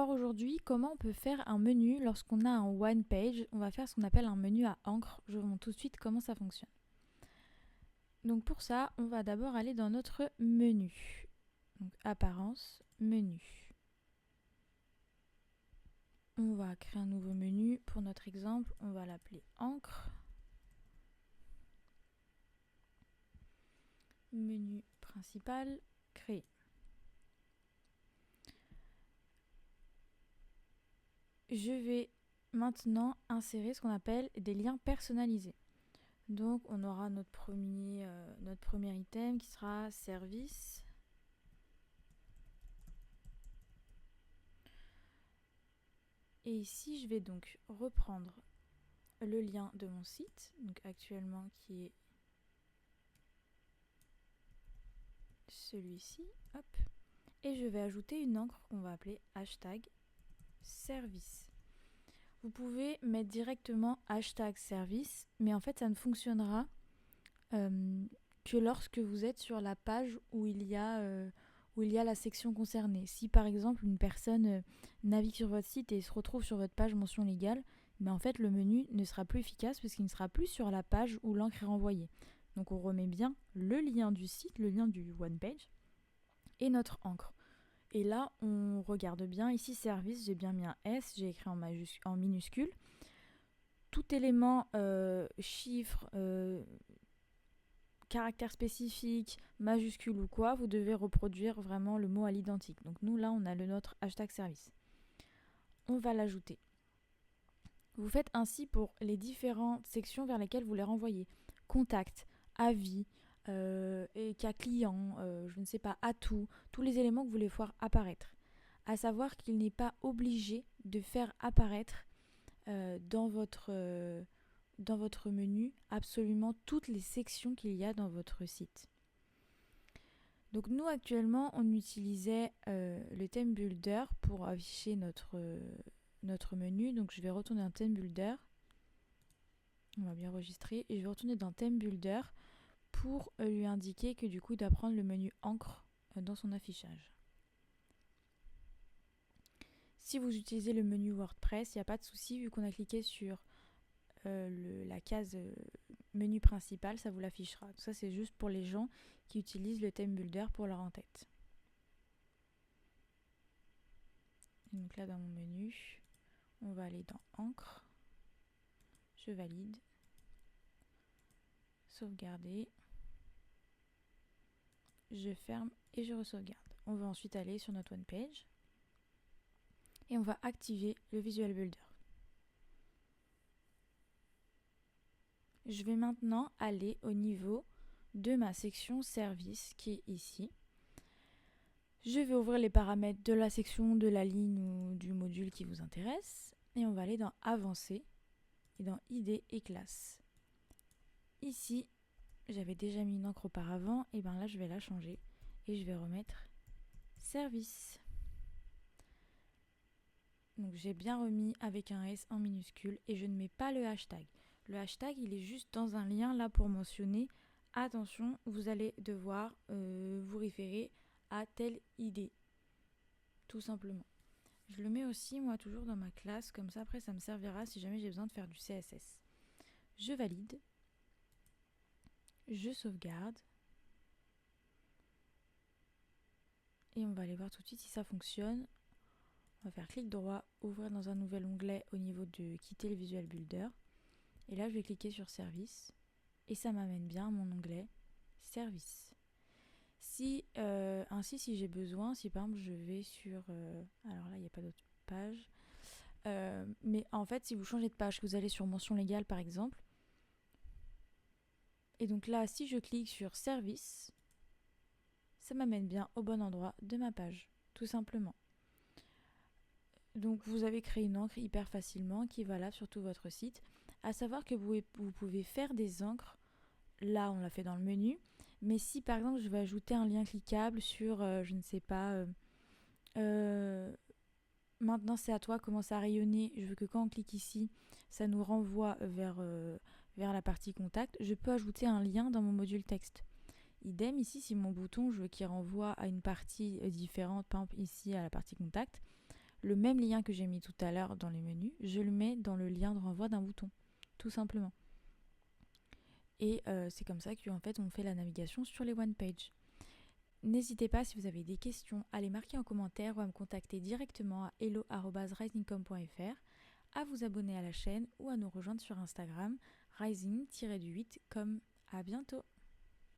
voir aujourd'hui comment on peut faire un menu lorsqu'on a un one page. On va faire ce qu'on appelle un menu à encre. Je vous montre tout de suite comment ça fonctionne. Donc pour ça, on va d'abord aller dans notre menu. Donc apparence, menu. On va créer un nouveau menu. Pour notre exemple, on va l'appeler encre. Menu principal, créer. Je vais maintenant insérer ce qu'on appelle des liens personnalisés. Donc on aura notre premier item qui sera service. Et ici je vais donc reprendre le lien de mon site, donc actuellement qui est celui-ci, hop, et je vais ajouter une encre qu'on va appeler hashtag service. Vous pouvez mettre directement hashtag service, mais en fait ça ne fonctionnera que lorsque vous êtes sur la page où il y a la section concernée. Si par exemple une personne navigue sur votre site et se retrouve sur votre page mention légale, en fait le menu ne sera plus efficace parce qu'il ne sera plus sur la page où l'encre est renvoyée. Donc on remet bien le lien du site, le lien du one page et notre encre. Et là on regarde bien, ici service, j'ai bien mis un S, j'ai écrit en minuscule. Tout élément, chiffre, caractère spécifique, majuscule ou quoi, vous devez reproduire vraiment le mot à l'identique. Donc nous là on a notre hashtag service. On va l'ajouter. Vous faites ainsi pour les différentes sections vers lesquelles vous les renvoyez. Contact, avis, et cas client, je ne sais pas, atout, tous les éléments que vous voulez voir apparaître. À savoir qu'il n'est pas obligé de faire apparaître dans votre menu absolument toutes les sections qu'il y a dans votre site. Donc nous actuellement on utilisait le theme builder pour afficher notre menu. Donc je vais retourner dans theme builder. On va bien enregistrer et je vais retourner dans theme builder pour lui indiquer que du coup il doit prendre le menu encre dans son affichage. Si vous utilisez le menu WordPress, il n'y a pas de souci vu qu'on a cliqué sur la case menu principal, ça vous l'affichera. Donc ça c'est juste pour les gens qui utilisent le theme builder pour leur en-tête. Donc là dans mon menu, on va aller dans encre, je valide, sauvegarder, je ferme et je re-sauvegarde. On va ensuite aller sur notre one page et on va activer le Visual Builder. Je vais maintenant aller au niveau de ma section service qui est ici. Je vais ouvrir les paramètres de la section, de la ligne ou du module qui vous intéresse. Et on va aller dans Avancé et dans ID et classe. Ici, j'avais déjà mis une encre auparavant, et bien là je vais la changer et je vais remettre service. Donc j'ai bien remis avec un S en minuscule et je ne mets pas le hashtag. Le hashtag il est juste dans un lien là pour mentionner attention, vous allez devoir vous référer à telle idée, tout simplement. Je le mets aussi moi toujours dans ma classe, comme ça après ça me servira si jamais j'ai besoin de faire du CSS. Je valide, je sauvegarde et on va aller voir tout de suite si ça fonctionne. On va faire clic droit, ouvrir dans un nouvel onglet au niveau de quitter le Visual Builder. Et là, je vais cliquer sur Service. Et ça m'amène bien à mon onglet Service. Ainsi, si j'ai besoin, si par exemple je vais sur... alors là, il n'y a pas d'autre page. Mais en fait, si vous changez de page, que vous allez sur mention légale par exemple. Et donc là, si je clique sur Service, ça m'amène bien au bon endroit de ma page, tout simplement. Donc vous avez créé une encre hyper facilement qui est valable sur tout votre site. À savoir que vous pouvez faire des encres, là on l'a fait dans le menu, mais si par exemple je veux ajouter un lien cliquable sur, je ne sais pas, maintenant c'est à toi, commence à rayonner, je veux que quand on clique ici, ça nous renvoie vers la partie contact, je peux ajouter un lien dans mon module texte. Idem ici, si mon bouton, je veux qu'il renvoie à une partie différente, par exemple ici à la partie contact, le même lien que j'ai mis tout à l'heure dans les menus, je le mets dans le lien de renvoi d'un bouton, tout simplement. Et c'est comme ça qu'en fait on fait la navigation sur les one page. N'hésitez pas, si vous avez des questions, à les marquer en commentaire ou à me contacter directement à hello@risingcom.fr, à vous abonner à la chaîne ou à nous rejoindre sur Instagram rising-du8com. À bientôt.